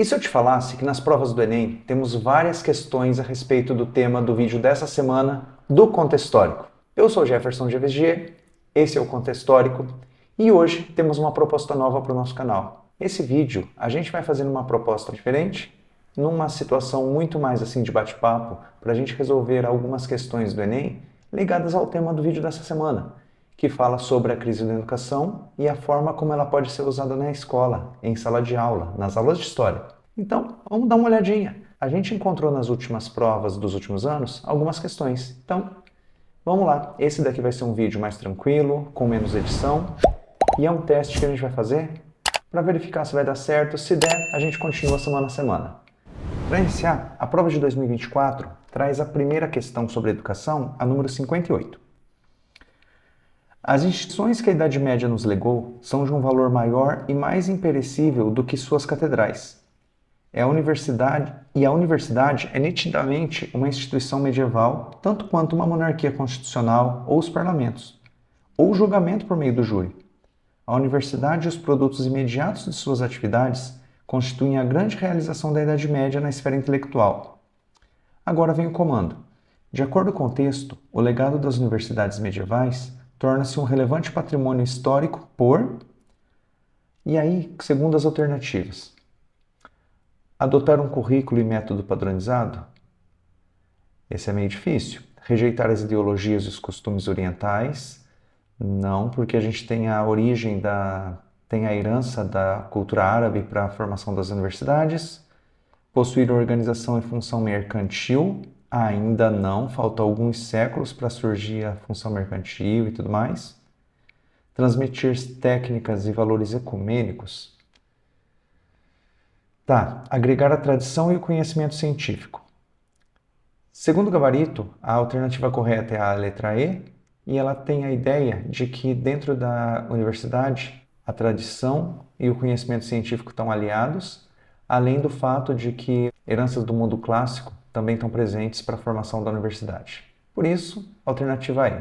E se eu te falasse que nas provas do Enem temos várias questões a respeito do tema do vídeo dessa semana do Contexto Histórico? Eu sou Jefferson de Vigier, esse é o Contexto Histórico e hoje temos uma proposta nova para o nosso canal. Esse vídeo a gente vai fazer uma proposta diferente, numa situação muito mais assim de bate-papo, para a gente resolver algumas questões do Enem ligadas ao tema do vídeo dessa semana, que fala sobre a crise da educação e a forma como ela pode ser usada na escola, em sala de aula, nas aulas de história. Então, vamos dar uma olhadinha. A gente encontrou nas últimas provas dos últimos anos algumas questões. Então, vamos lá. Esse daqui vai ser um vídeo mais tranquilo, com menos edição, e é um teste que a gente vai fazer para verificar se vai dar certo. Se der, a gente continua semana a semana. Para iniciar, a prova de 2024 traz a primeira questão sobre educação, a número 58. As instituições que a Idade Média nos legou são de um valor maior e mais imperecível do que suas catedrais. A universidade é nitidamente uma instituição medieval, tanto quanto uma monarquia constitucional ou os parlamentos, ou o julgamento por meio do júri. A universidade e os produtos imediatos de suas atividades constituem a grande realização da Idade Média na esfera intelectual. Agora vem o comando. De acordo com o texto, o legado das universidades medievais torna-se um relevante patrimônio histórico E aí, segundo as alternativas, adotar um currículo e método padronizado? Esse é meio difícil. Rejeitar as ideologias e os costumes orientais? Não, porque a gente tem tem a herança da cultura árabe para a formação das universidades. Possuir organização e função mercantil? Ainda não, faltam alguns séculos para surgir a função mercantil e tudo mais. Transmitir técnicas e valores ecumênicos? Tá, agregar a tradição e o conhecimento científico. Segundo o gabarito, a alternativa correta é a letra E, e ela tem a ideia de que dentro da universidade a tradição e o conhecimento científico estão aliados, além do fato de que heranças do mundo clássico também estão presentes para a formação da universidade. Por isso, alternativa E.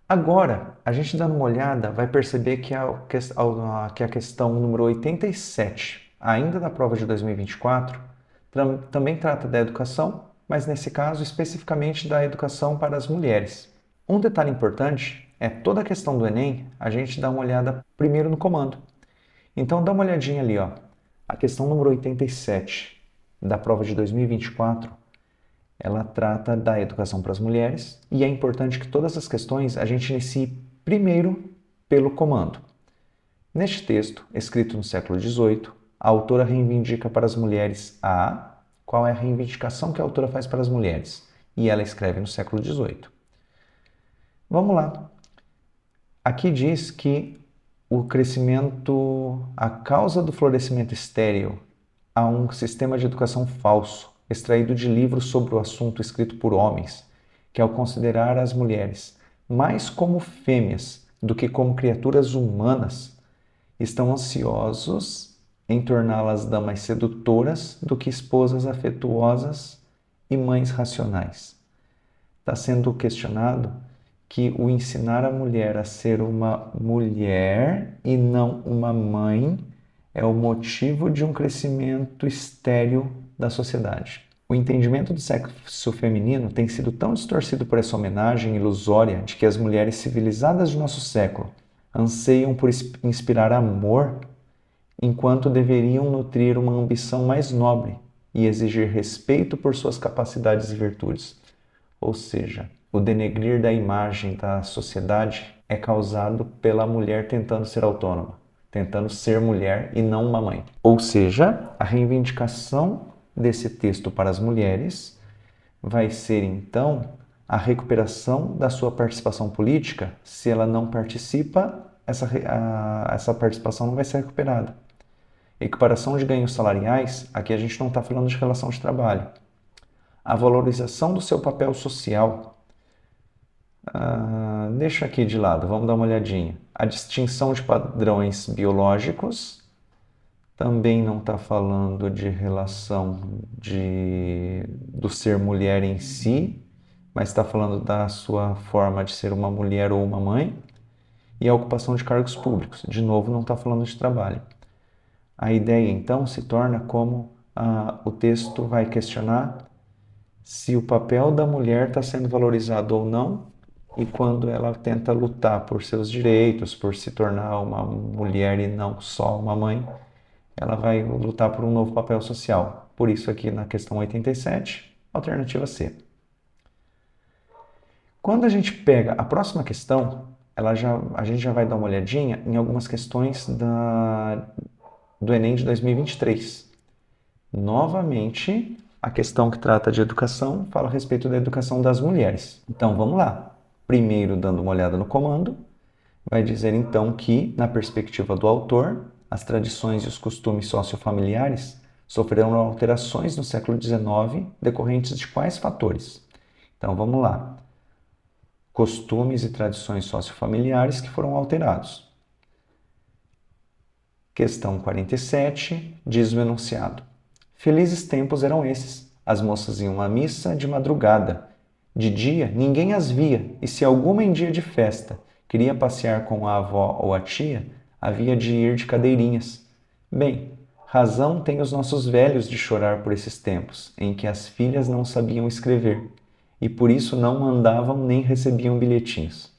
Agora, a gente dando uma olhada, vai perceber que a questão número 87, ainda da prova de 2024, também trata da educação, mas nesse caso especificamente da educação para as mulheres. Um detalhe importante é toda a questão do Enem, a gente dá uma olhada primeiro no comando. Então dá uma olhadinha ali, ó. A questão número 87 da prova de 2024, ela trata da educação para as mulheres e é importante que todas as questões a gente inicie primeiro pelo comando. Neste texto, escrito no século XVIII, a autora reivindica para as mulheres qual é a reivindicação que a autora faz para as mulheres? E ela escreve no século XVIII. Vamos lá. Aqui diz que a causa do florescimento estéril a um sistema de educação falso, extraído de livros sobre o assunto escrito por homens, que ao considerar as mulheres mais como fêmeas do que como criaturas humanas, estão ansiosos em torná-las damas sedutoras do que esposas afetuosas e mães racionais. Está sendo questionado que o ensinar a mulher a ser uma mulher e não uma mãe é o motivo de um crescimento estéril da sociedade. O entendimento do sexo feminino tem sido tão distorcido por essa homenagem ilusória de que as mulheres civilizadas de nosso século anseiam por inspirar amor, enquanto deveriam nutrir uma ambição mais nobre e exigir respeito por suas capacidades e virtudes. Ou seja, o denegrir da imagem da sociedade é causado pela mulher tentando ser autônoma, tentando ser mulher e não uma mãe. Ou seja, a reivindicação desse texto para as mulheres vai ser, então, a recuperação da sua participação política. Se ela não participa, essa participação não vai ser recuperada. Equiparação de ganhos salariais, aqui a gente não está falando de relação de trabalho. A valorização do seu papel social. Deixa aqui de lado, vamos dar uma olhadinha. A distinção de padrões biológicos, também não está falando de relação do ser mulher em si, mas está falando da sua forma de ser uma mulher ou uma mãe. E a ocupação de cargos públicos, de novo, não está falando de trabalho. A ideia, então, se torna como o texto vai questionar se o papel da mulher está sendo valorizado ou não, e quando ela tenta lutar por seus direitos, por se tornar uma mulher e não só uma mãe, ela vai lutar por um novo papel social. Por isso aqui na questão 87, alternativa C. Quando a gente pega a próxima questão, a gente já vai dar uma olhadinha em algumas questões do Enem de 2023. Novamente, a questão que trata de educação fala a respeito da educação das mulheres. Então vamos lá. Primeiro, dando uma olhada no comando, vai dizer então que, na perspectiva do autor, as tradições e os costumes sociofamiliares sofreram alterações no século XIX decorrentes de quais fatores? Então vamos lá. Costumes e tradições sociofamiliares que foram alterados. Questão 47, diz o enunciado. Felizes tempos eram esses. As moças iam à missa de madrugada. De dia, ninguém as via, e se alguma em dia de festa queria passear com a avó ou a tia, havia de ir de cadeirinhas. Bem, razão têm os nossos velhos de chorar por esses tempos, em que as filhas não sabiam escrever, e por isso não mandavam nem recebiam bilhetinhos.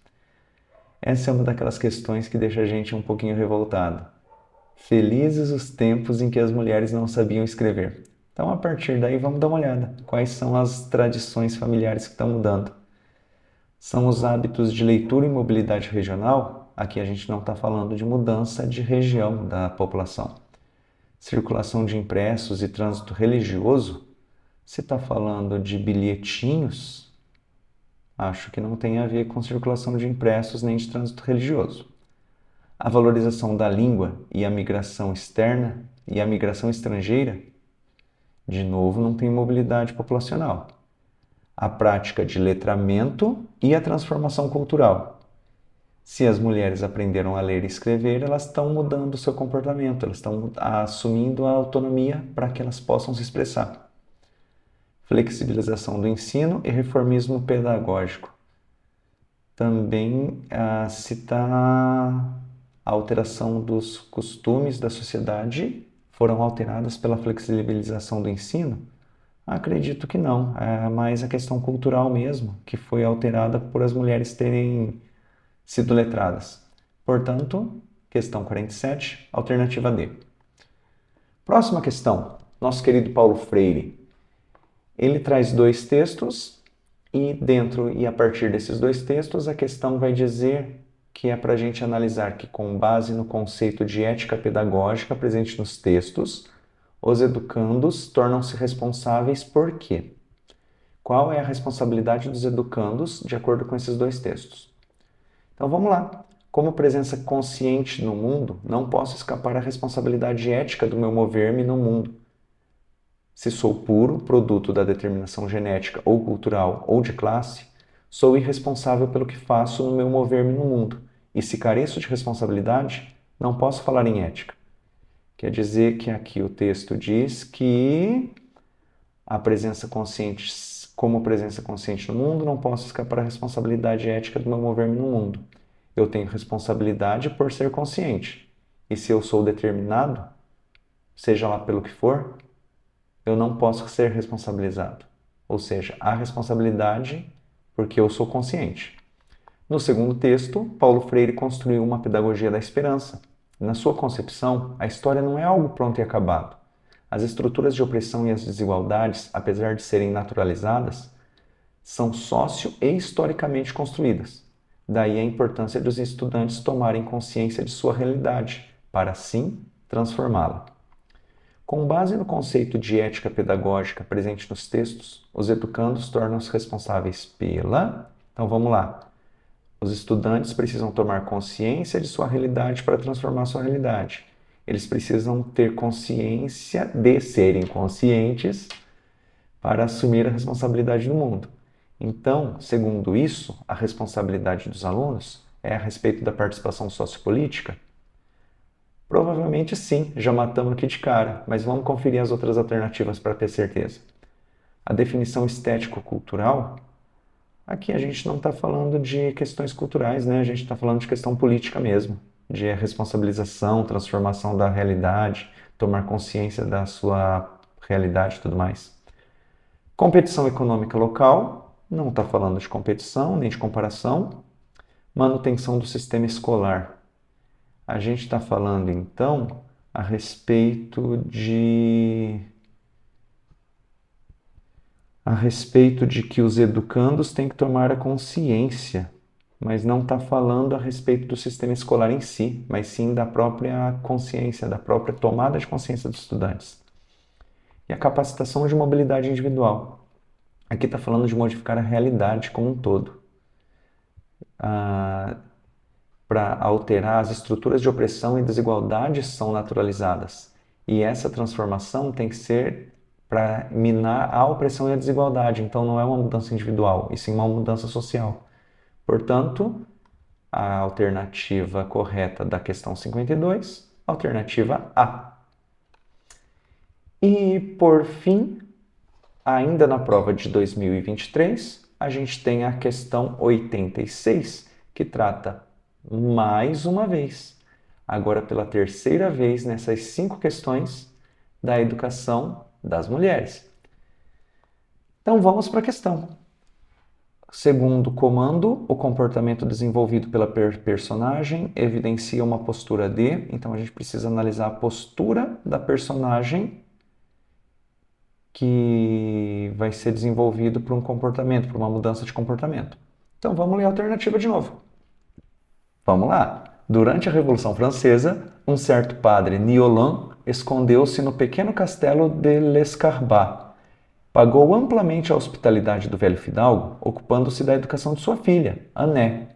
Essa é uma daquelas questões que deixa a gente um pouquinho revoltado. Felizes os tempos em que as mulheres não sabiam escrever. Então, a partir daí, vamos dar uma olhada. Quais são as tradições familiares que estão mudando? São os hábitos de leitura e mobilidade regional? Aqui a gente não está falando de mudança de região da população. Circulação de impressos e trânsito religioso? Se está falando de bilhetinhos, acho que não tem a ver com circulação de impressos nem de trânsito religioso. A valorização da língua e a migração externa e a migração estrangeira, de novo, não tem mobilidade populacional. A prática de letramento e a transformação cultural. Se as mulheres aprenderam a ler e escrever, elas estão mudando o seu comportamento, elas estão assumindo a autonomia para que elas possam se expressar. Flexibilização do ensino e reformismo pedagógico. Também se está a alteração dos costumes da sociedade foram alteradas pela flexibilização do ensino? Acredito que não, é mais a questão cultural mesmo, que foi alterada por as mulheres terem sido letradas. Portanto, questão 47, alternativa D. Próxima questão, nosso querido Paulo Freire. Ele traz dois textos e dentro e a partir desses dois textos a questão vai dizer que é para a gente analisar que, com base no conceito de ética pedagógica presente nos textos, os educandos tornam-se responsáveis por quê? Qual é a responsabilidade dos educandos de acordo com esses dois textos? Então vamos lá. Como presença consciente no mundo, não posso escapar à responsabilidade ética do meu mover-me no mundo. Se sou puro, produto da determinação genética ou cultural ou de classe, sou irresponsável pelo que faço no meu mover-me no mundo, e se careço de responsabilidade, não posso falar em ética. Quer dizer que aqui o texto diz que a presença consciente, como presença consciente no mundo, não posso escapar da responsabilidade ética do meu mover-me no mundo. Eu tenho responsabilidade por ser consciente, e se eu sou determinado, seja lá pelo que for, eu não posso ser responsabilizado. Ou seja, há responsabilidade porque eu sou consciente. No segundo texto, Paulo Freire construiu uma pedagogia da esperança. Na sua concepção, a história não é algo pronto e acabado. As estruturas de opressão e as desigualdades, apesar de serem naturalizadas, são sócio e historicamente construídas. Daí a importância dos estudantes tomarem consciência de sua realidade, para assim transformá-la. Com base no conceito de ética pedagógica presente nos textos, os educandos tornam-se responsáveis pela... Então vamos lá. Os estudantes precisam tomar consciência de sua realidade para transformar sua realidade. Eles precisam ter consciência de serem conscientes para assumir a responsabilidade no mundo. Então, segundo isso, a responsabilidade dos alunos é a respeito da participação sociopolítica? Provavelmente sim, já matamos aqui de cara, mas vamos conferir as outras alternativas para ter certeza. A definição estético-cultural, aqui a gente não está falando de questões culturais, né? A gente está falando de questão política mesmo, de responsabilização, transformação da realidade, tomar consciência da sua realidade e tudo mais. Competição econômica local, não está falando de competição nem de comparação. Manutenção do sistema escolar. A gente está falando, então, a respeito de que os educandos têm que tomar a consciência, mas não está falando a respeito do sistema escolar em si, mas sim da própria consciência, da própria tomada de consciência dos estudantes. E a capacitação de mobilidade individual. Aqui está falando de modificar a realidade como um todo. Para alterar as estruturas de opressão e desigualdade são naturalizadas. E essa transformação tem que ser para minar a opressão e a desigualdade. Então não é uma mudança individual, e sim uma mudança social. Portanto, a alternativa correta da questão 52, alternativa A. E por fim, ainda na prova de 2023, a gente tem a questão 86, que trata mais uma vez, agora pela terceira vez nessas 5 questões, da educação das mulheres. Então vamos para a questão. Segundo comando, o comportamento desenvolvido pela personagem evidencia uma postura de... Então a gente precisa analisar a postura da personagem que vai ser desenvolvido por um comportamento, por uma mudança de comportamento. Então vamos ler a alternativa de novo. Vamos lá. Durante a Revolução Francesa, um certo padre Niolan escondeu-se no pequeno castelo de L'Escarbas. Pagou amplamente a hospitalidade do velho fidalgo, ocupando-se da educação de sua filha, Anné.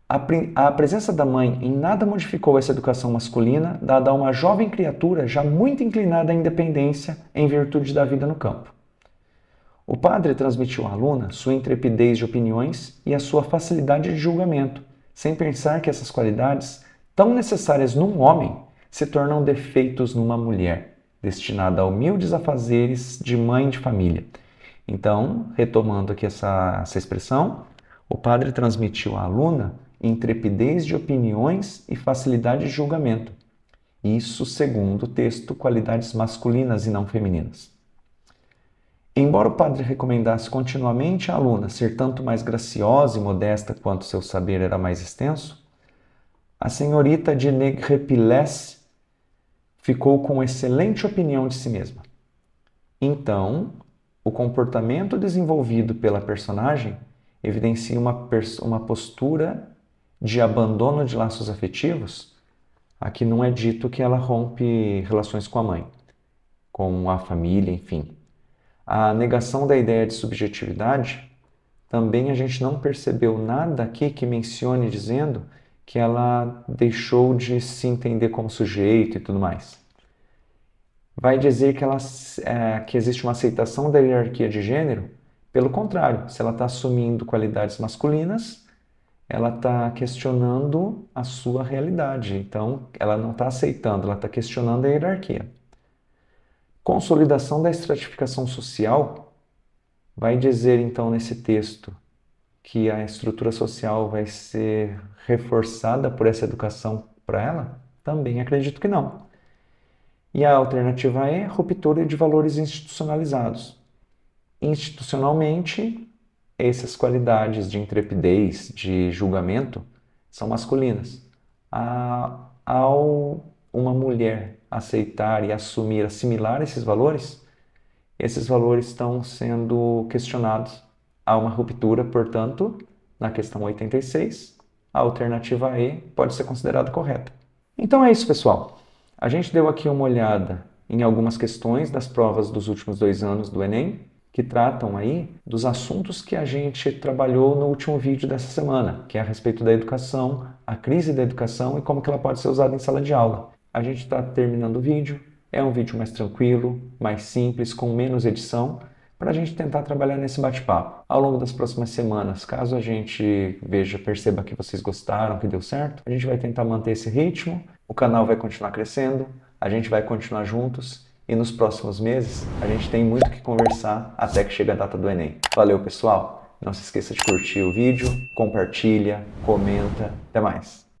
A presença da mãe em nada modificou essa educação masculina, dada a uma jovem criatura já muito inclinada à independência em virtude da vida no campo. O padre transmitiu à aluna sua intrepidez de opiniões e a sua facilidade de julgamento, sem pensar que essas qualidades, tão necessárias num homem, se tornam defeitos numa mulher, destinada a humildes afazeres de mãe de família. Então, retomando aqui essa expressão, o padre transmitiu à aluna intrepidez de opiniões e facilidade de julgamento. Isso, segundo o texto, qualidades masculinas e não femininas. Embora o padre recomendasse continuamente à aluna ser tanto mais graciosa e modesta quanto seu saber era mais extenso, a senhorita de Negrepilesse ficou com excelente opinião de si mesma. Então, o comportamento desenvolvido pela personagem evidencia uma postura de abandono de laços afetivos. Aqui não é dito que ela rompe relações com a mãe, com a família, enfim. A negação da ideia de subjetividade, também a gente não percebeu nada aqui que mencione dizendo que ela deixou de se entender como sujeito e tudo mais. Vai dizer que existe uma aceitação da hierarquia de gênero? Pelo contrário, se ela está assumindo qualidades masculinas, ela está questionando a sua realidade. Então, ela não está aceitando, ela está questionando a hierarquia. Consolidação da estratificação social vai dizer, então, nesse texto, que a estrutura social vai ser reforçada por essa educação para ela? Também acredito que não. E a alternativa é ruptura de valores institucionalizados. Institucionalmente, essas qualidades de intrepidez, de julgamento, são masculinas. Ao uma mulher aceitar e assumir, assimilar esses valores estão sendo questionados. Há uma ruptura, portanto, na questão 86, a alternativa E pode ser considerada correta. Então é isso, pessoal. A gente deu aqui uma olhada em algumas questões das provas dos últimos 2 anos do Enem, que tratam aí dos assuntos que a gente trabalhou no último vídeo dessa semana, que é a respeito da educação, a crise da educação e como que ela pode ser usada em sala de aula. A gente está terminando o vídeo, é um vídeo mais tranquilo, mais simples, com menos edição, para a gente tentar trabalhar nesse bate-papo. Ao longo das próximas semanas, caso a gente perceba que vocês gostaram, que deu certo, a gente vai tentar manter esse ritmo, o canal vai continuar crescendo, a gente vai continuar juntos e nos próximos meses a gente tem muito o que conversar até que chegue a data do Enem. Valeu, pessoal! Não se esqueça de curtir o vídeo, compartilha, comenta, até mais!